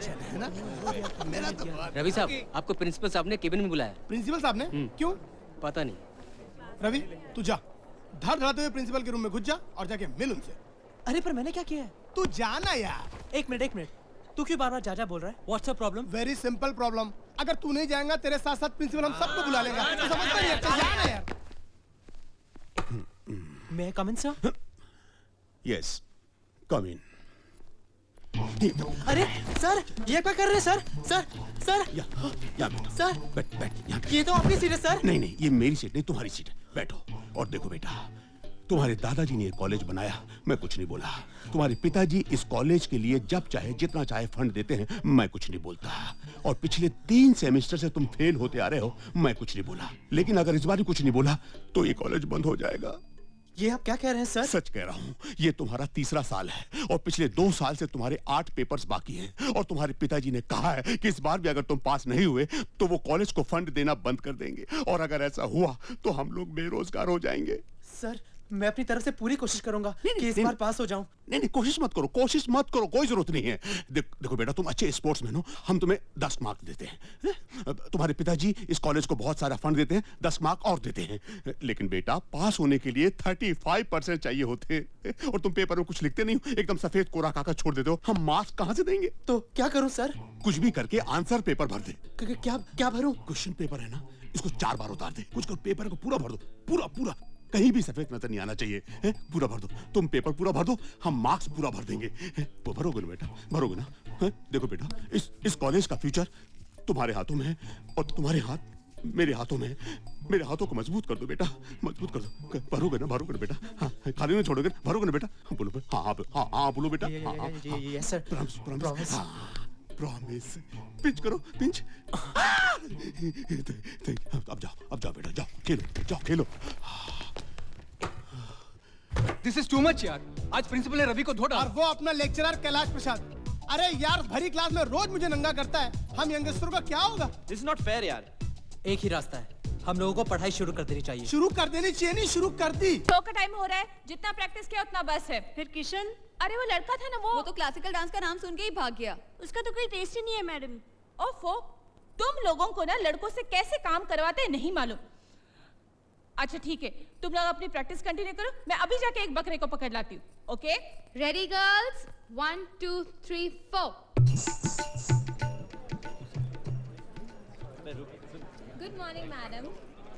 Tension है ना। मेरा तो रवि साहब, आपको प्रिंसिपल साहब ने केबिन में बुलाया। प्रिंसिपल साहब ने क्यों? पता नहीं। रवि तू जा, धड़ धड़ाते हुए प्रिंसिपल के रूम में घुस जा और जाके मिल उनसे। अरे पर मैंने क्या किया है? तू जाना यार। एक मिनट, तू क्यों बार-बार जा बोल रहा है? What's the problem? Very simple problem. अगर तू नहीं जाएगा तेरे साथ साथ प्रिंसिपल हम सबको बुला लेगा। तू समझता नहीं है? चल जाना यार। May I come in, sir? Yes, come in. अरे सर, ये क्या कर रहे हैं सर? सर, या बेटा। सर, बैठ यहाँ। ये तो आपकी सीट है सर। नहीं, ये मेरी सीट नहीं, तुम्हारी सीट है। बैठो और देखो बेटा, तुम्हारे दादाजी ने ये कॉलेज बनाया, मैं कुछ नहीं बोला। तुम्हारे पिताजी इस कॉलेज के लिए जब चाहे जितना चाहे फंड देते हैं, मैं कुछ नहीं बोलता। और पिछले 3 सेमेस्टर से तुम फेल होते आ रहे हो, मैं कुछ नहीं बोला। लेकिन अगर इस बार कुछ नहीं बोला तो ये कॉलेज बंद हो जाएगा। ये आप क्या कह रहे हैं सर? सच कह रहा हूँ, ये तुम्हारा 3रा साल है और पिछले 2 साल से तुम्हारे 8 पेपर्स बाकी हैं। और तुम्हारे पिताजी ने कहा है कि इस बार भी अगर तुम पास नहीं हुए तो वो कॉलेज को फंड देना बंद कर देंगे। और अगर ऐसा हुआ तो हम लोग बेरोजगार हो जाएंगे। सर, मैं अपनी तरफ से पूरी कोशिश करूंगा कि इस बार पास हो जाऊं। नहीं, कोशिश मत करो, कोई जरूरत नहीं है। देखो बेटा, तुम अच्छे स्पोर्ट्समैन हो, हम तुम्हें 10 मार्क्स देते हैं। तुम्हारे पिताजी इस कॉलेज को बहुत सारा फंड देते हैं, 10 मार्क और देते हैं। लेकिन बेटा, पास होने के लिए 35% चाहिए होते हैं। और तुम पेपर में कुछ लिखते नहीं हो, एकदम सफेद कोरा कागज छोड़ देते हो। हम मार्क्स कहाँ से देंगे? तो क्या करूं सर? कुछ भी करके आंसर पेपर भर दे। क्या भरूं? क्वेश्चन पेपर है ना, इसको 4 बार उतार दे। कुछ कर, पेपर को पूरा भर दो, पूरा कहीं भी सफेद नजर नहीं आना चाहिए है? पूरा भर दो। तुम पेपर पूरा भर दो, हम मार्क्स पूरा भर देंगे। वो भरोगे ना बेटा? भरोगे ना? है? देखो बेटा, इस कॉलेज का फ्यूचर तुम्हारे हाथों में है और तुम्हारे हाथ मेरे हाथों में है। मेरे हाथों को मजबूत कर दो बेटा, मजबूत कर दो। भरोगे ना बेटा? हाँ, खाली नहीं छोड़ोगे? भरोगे ना बेटा? बोलो हाँ बोलो बेटा। Yes sir, promise. Promise. Pinch करो, पिंच। अब जाओ बेटा, जाओ खेलो। दिस इज टू मच यार। आज प्रिंसिपल ने रवि को धो डाला। और वो अपना लेक्चरर कैलाश प्रसाद। अरे यार, भरी क्लास में रोज मुझे नंगा करता है। हम यंगस्टरों का क्या होगा? दिस इज नॉट फेयर यार। एक ही रास्ता है, हम लोगों को पढ़ाई शुरू कर देनी चाहिए। शुरू कर देनी चाहिए नहीं, शुरू कर दी। शो का टाइम हो रहा है, जितना प्रैक्टिस किया उतना बस है। फिर किशन, अरे वो लड़का था ना, वो तो क्लासिकल डांस का नाम सुन के ही भाग गया। उसका तो कोई टेस्ट ही नहीं है मैडम। ओफो, तुम लोगों को ना लड़कों से कैसे काम करवाते हैं नहीं मालूम। अच्छा ठीक है, तुम लोग अपनी प्रैक्टिस कंटिन्यू करो, मैं अभी जाके एक बकरे को पकड़ लाती हूँ। Okay? Ready girls, 1 2 3 4। Good morning madam.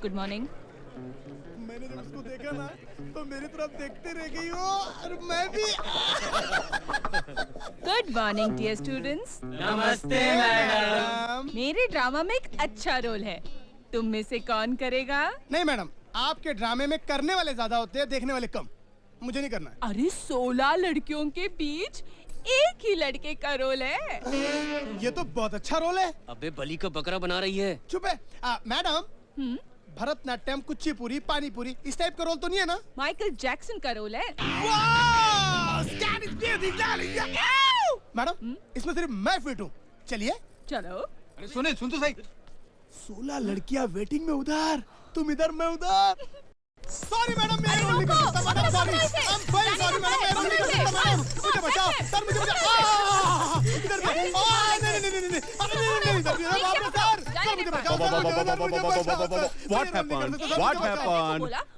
Good morning. मैंने जब उसको देखा ना तो मेरी तरफ देखते रह गई हो और मैं भी। Good morning dear students. नमस्ते मैडम। मेरे ड्रामा में एक अच्छा रोल है, तुम में से कौन करेगा? नहीं मैडम, आपके ड्रामे में करने वाले ज्यादा होते हैं, देखने वाले कम। मुझे नहीं करना है। अरे 16 लड़कियों के बीच एक ही लड़के का रोल है। ये तो बहुत अच्छा रोल है। अबे बलि का बकरा बना रही है। चुप है। मैडम, भरतनाट्यम, कुचिपुड़ी, पानीपुरी, इस टाइप का रोल तो नहीं है ना? माइकल जैक्सन का रोल है। मैडम, इसमें सिर्फ मैं फिट हूँ। चलिए। चलो। अरे सुन तो सही। 16 लड़कियां वेटिंग में उधर, तुम इधर, मैं उधर। सॉरी मैडम, मैं रोल नहीं कर सकता madam, sorry. I am very sorry madam, मैं रोल नहीं कर सकता मैडम। मुझे बचाओ सर, मुझे बचाओ। इधर नहीं, नहीं,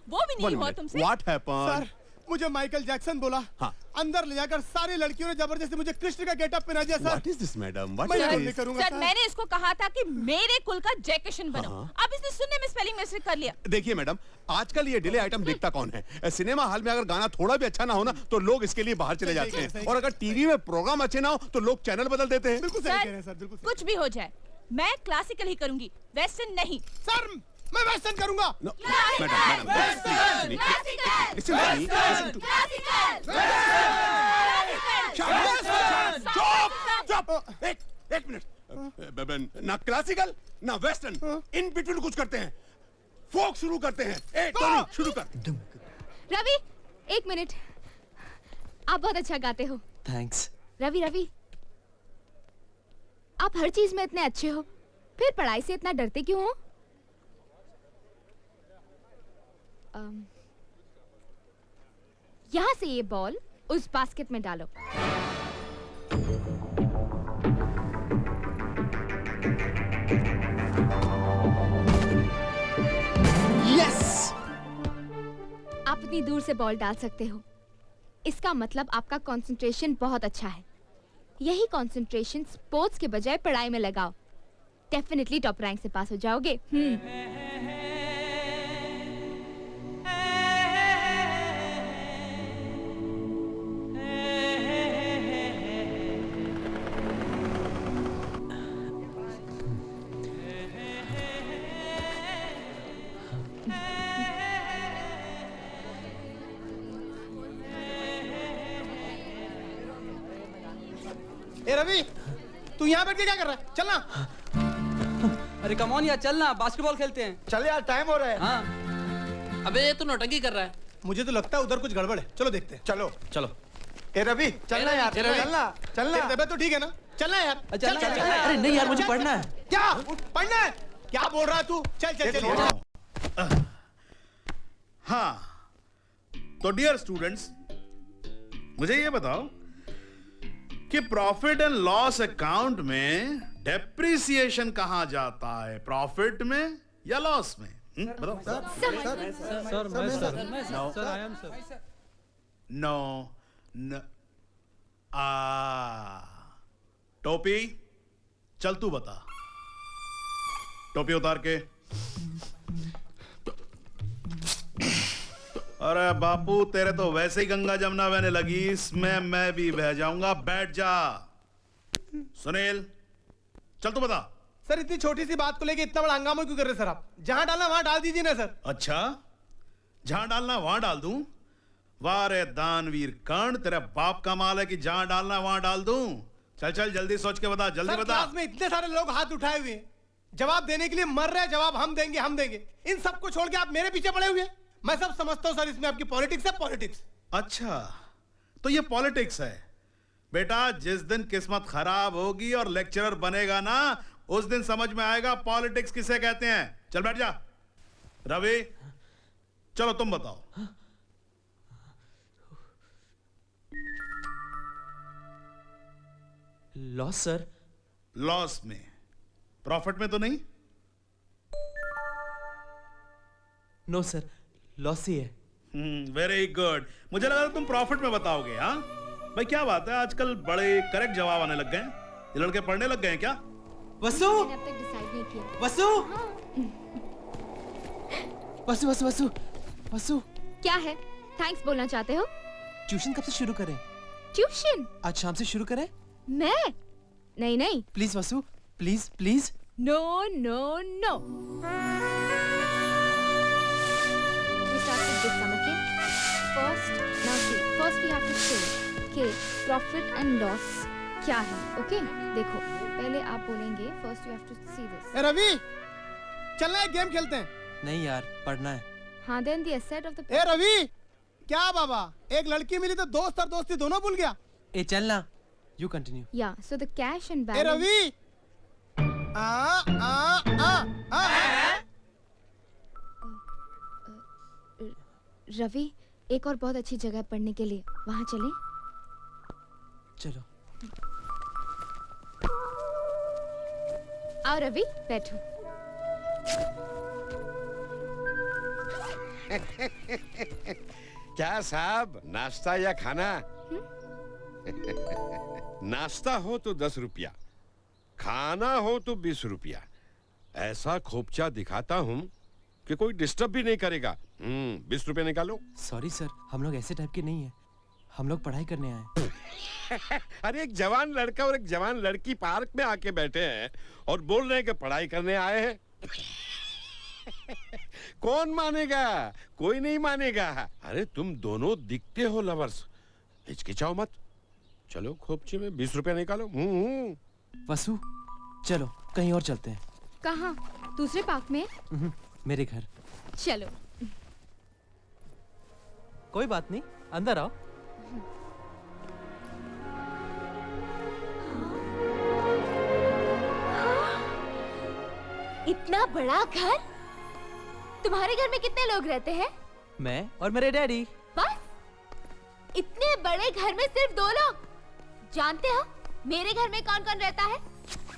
वो भी नहीं हुआ तुमसे। What happened? सर, मुझे माइकल जैक्सन बोला। हाँ। अंदर ले जाकर सारी लड़कियों ने जबरदस्ती मुझे कृष्ण का गेटअप पहना दिया sir. What is this, madam? What मैं is रोल नहीं this? करूंगा सर, मैंने इसको कहा था कि मेरे कुल का जयकिशन बनो। हाँ। अब इसने सुनने में स्पेलिंग मिस्टेक कर लिया। देखिए मैडम, आजकल ये डिले आइटम देखता कौन है? सिनेमा हॉल में अगर गाना थोड़ा भी अच्छा ना हो ना तो लोग इसके लिए बाहर चले जाते हैं, और अगर टीवी में प्रोग्राम अच्छे ना हो तो लोग चैनल बदल देते हैं। बिल्कुल सही कह रहे हैं सर, बिल्कुल सही। कुछ भी हो जाए, मैं क्लासिकल ही करूंगी, वेस्टर्न नहीं। सर, मैं वेस्टर्न करूंगा। No, madam, listen to me. एक मिनट। ना क्लासिकल ना वेस्टर्न, इन बिटवीन कुछ करते हैं। फोक शुरू करते हैं। टोनी शुरू कर। रवि, 1 मिनट। आप बहुत अच्छा गाते हो। थैंक्स। रवि, आप हर चीज में इतने अच्छे हो, फिर पढ़ाई से इतना डरते क्यों हो? यहाँ से ये बॉल उस बास्केट में डालो। काफी दूर से बॉल डाल सकते हो। इसका मतलब आपका कंसंट्रेशन बहुत अच्छा है। यही कंसंट्रेशन स्पोर्ट्स के बजाय पढ़ाई में लगाओ, डेफिनेटली टॉप रैंक से पास हो जाओगे। ए रवि, तू यहाँ बैठ के क्या कर रहा है? चलना। अरे कम ऑन यार, चलना बास्केटबॉल खेलते हैं। चल यार, टाइम हो रहा है। हाँ। अबे ये तो नौटंकी कर रहा है। मुझे तो लगता है उधर कुछ गड़बड़ है, चलो देखते हैं। चलो चलो। ए रवि, चलना यार, चलना चलना। तेरी तबीयत तो ठीक है ना? चलना यार। चल चल। अरे नहीं यार, मुझे पढ़ना है। क्या पढ़ना है? क्या बोल रहा है तू? चल चल चल। हाँ, तो डियर स्टूडेंट्स, मुझे ये बताओ कि प्रॉफिट एंड लॉस अकाउंट में डेप्रिसिएशन कहाँ जाता है, प्रॉफिट में या लॉस में? बताओ। नो न टोपी, चल तू बता। टोपी उतार के। अरे बापू, तेरे तो वैसे ही गंगा जमुना बहने लगी, इसमें मैं भी बह जाऊंगा। बैठ जा। सुनील, चल तू बता। सर, इतनी छोटी सी बात को लेके इतना बड़ा हंगामा क्यों कर रहे सर आप? जहां डालना वहां डाल दीजिए ना सर। अच्छा, जहां डालना वहां डाल दूं? वाह रे दानवीर कर्ण, तेरा बाप का माल है कि जहां डालना वहां डाल दूं। चल चल, जल्दी सोच के बता, जल्दी सर, बता। क्लास में इतने सारे लोग हाथ उठाए हुए हैं, जवाब देने के लिए मर रहे हैं। जवाब हम देंगे, हम देंगे। इन सबको छोड़ के आप मेरे पीछे पड़े हुए हैं। मैं सब समझता हूं सर, इसमें आपकी पॉलिटिक्स है, पॉलिटिक्स। अच्छा, तो ये पॉलिटिक्स है बेटा। जिस दिन किस्मत खराब होगी और लेक्चरर बनेगा ना, उस दिन समझ में आएगा पॉलिटिक्स किसे कहते हैं। चल बैठ जा। रवि, चलो तुम बताओ। Loss sir. लॉस में, प्रॉफिट में तो नहीं? नो सर, लॉस ही है। Very good. मुझे लगा तुम प्रॉफिट में बताओगे। हाँ भाई, क्या बात है, आजकल बड़े करेक्ट जवाब आने लग गए हैं। ये लड़के पढ़ने लग गए हैं क्या? वसु, मैंने अब तक डिसाइड नहीं किया। वसु, वसु, वसु, वसु, वसु। क्या है? थैंक्स बोलना चाहते हो? ट्यूशन कब से शुरू करें? ट्यूशन? आज शाम से शुरू करें? मैं? नहीं नहीं। Please Vasu, please please. No no no. We start with this sum, okay? First we have to say कि profit and loss क्या है, okay? देखो, पहले आप बोलेंगे first you have to see this. ए रवि, चलना एक गेम खेलते हैं। नहीं यार, पढ़ना है। हाँ, then the asset of the. ए रवि, क्या बाबा, एक लड़की मिली तो दोस्त और दोस्ती दोनों भूल गया। ए चलना, you continue. Yeah, so the cash and A balance. Ravi, Ravi, एक और बहुत अच्छी जगह है पढ़ने के लिए, वहाँ चलें? चलो। आओ रवि, बैठो। क्या साहब, नाश्ता या खाना? नाश्ता हो तो 10 रुपया, खाना हो तो 20 रुपया। ऐसा खोपचा दिखाता हूँ कि कोई डिस्टर्ब भी नहीं करेगा। 20 रुपया निकालो। सॉरी सर, हम लोग ऐसे टाइप के नहीं हैं। हम लोग पढ़ाई करने आए। अरे एक जवान लड़का और एक जवान लड़की पार्क में आके बैठे हैं और बोल रहे हैं कि पढ़ाई करने आए हैं। कौन मानेगा? कोई नहीं मानेगा। अरे तुम दोनों दिखते हो लवर्स, हिचकिचाओ मत। चलो खोपचे में 20 रुपया निकालो। वसु, चलो कहीं और चलते हैं। कहाँ? दूसरे पार्क में? मेरे घर। चलो। कोई बात नहीं, अंदर आओ। इतना बड़ा घर? तुम्हारे घर में कितने लोग रहते हैं? मैं और मेरे डैडी। बस? इतने बड़े घर में सिर्फ 2 लोग? जानते हो मेरे घर में कौन कौन रहता है?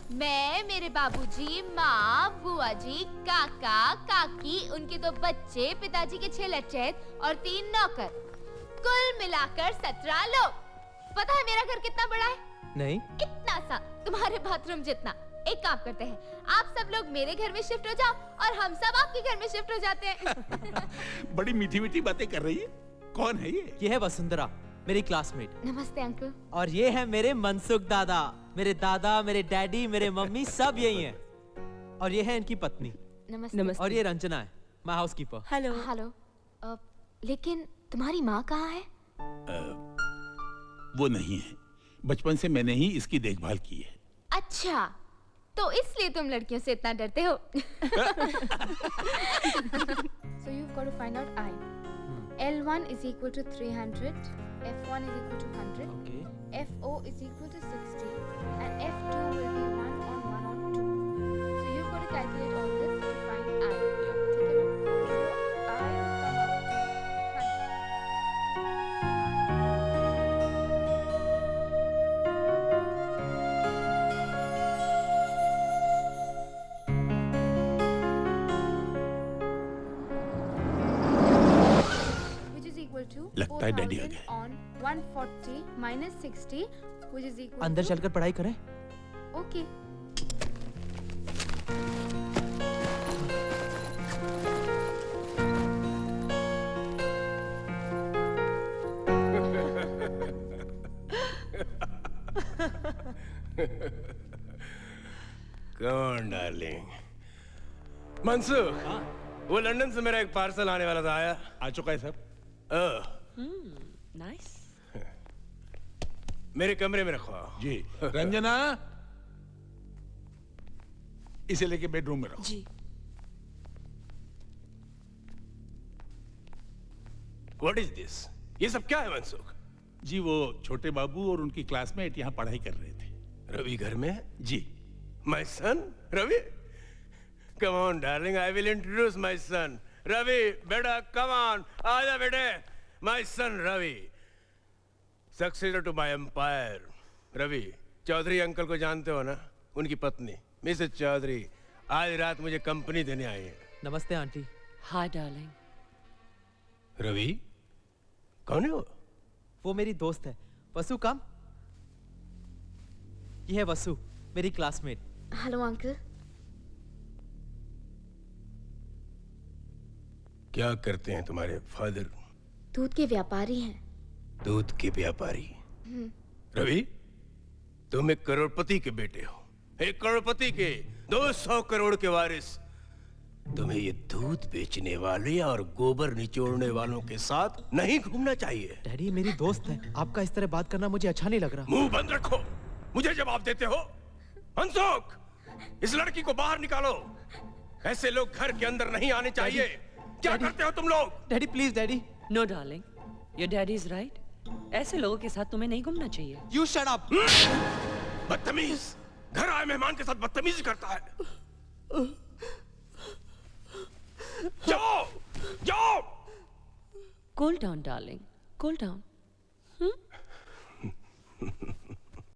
मैं, मेरे बाबूजी, माँ, बुआ जी, काका, काकी, उनके 2 बच्चे, पिताजी के 6 लचेत और 3 नौकर, कुल मिलाकर 17 लोग। पता है मेरा घर कितना बड़ा है? नहीं। इतना सा, तुम्हारे बाथरूम जितना। एक काम करते हैं, आप सब लोग मेरे घर में शिफ्ट हो जाओ और हम सब आपके घर में शिफ्ट हो जाते हैं। बड़ी मीठी मीठी बातें कर रही है। कौन है ये? ये है वसुंधरा, मेरी क्लासमेट। नमस्ते अंकल। और ये है मेरे मनसुख दादा, मेरे डैडी, मेरे मम्मी सब यही हैं। और ये है इनकी पत्नी। नमस्ते। और ये रंजना है, माय हाउसकीपर। हेलो। हेलो। लेकिन तुम्हारी माँ कहाँ है? वो नहीं है। बचपन से मैंने ही इसकी देखभाल की है। अच्छा, तो इसलिए तुम लड़कियों से इतना डरते हो। So you've got to find out I. L1 is equal to 300, F1 is equal to 100, Okay. FO is equal to 60, and F2 will be 1 on 1 on 2. So you've got to calculate all this to find I. ठीक है ना? So I will come up to 100. Which is equal to लगता है daddy आ 4000 गए। on 140 minus 60, which is equal अंदर to चलकर पढ़ाई करें। okay. कौन डार्लिंग? मनसुख, वो लंदन से मेरा एक पार्सल आने वाला था, आया? आ चुका है सर। नाइस। मेरे कमरे में रखो। जी। रंजना, इसे लेके बेडरूम में रखो। जी। What is this? ये सब क्या है मनसुख? जी, वो छोटे बाबू और उनकी क्लासमेट यहाँ पढ़ाई कर रहे थे। रवि घर में है? जी। My son, Ravi? Come on, darling, I will introduce my son. Ravi, beta, come on. Aaja bete. My son, Ravi. Successor to my empire. Ravi, Chaudhary uncle को जानते हो ना? उनकी पत्नी, मिसेस चौधरी, आज रात मुझे कंपनी देने आई है। नमस्ते आंटी। Hi darling. रवि, कौन है वो? वो मेरी दोस्त है, वसु। कम। ये है वसु, मेरी क्लासमेट। Hello uncle. क्या करते हैं तुम्हारे फादर? दूध के व्यापारी हैं। दूध के व्यापारी? रवि, तुम एक करोड़पति के बेटे हो, एक करोड़पति के 200 करोड़ के वारिस। तुम्हें ये दूध बेचने वाले और गोबर निचोड़ने वालों के साथ नहीं घूमना चाहिए। डैडी, मेरी दोस्त है, आपका इस तरह बात करना मुझे अच्छा नहीं लग रहा। मुंह बंद रखो, मुझे जवाब देते हो। मनसुख, इस लड़की को बाहर निकालो। ऐसे लोग घर के अंदर नहीं आने चाहिए। क्या करते हो तुम लोग? Daddy please, daddy. No darling, your daddy is right. ऐसे लोगों के साथ तुम्हें नहीं घूमना चाहिए। You shut up. बदतमीज, घर आए मेहमान के साथ बदतमीजी करता है। जाओ, जाओ। Cool down darling, cool down.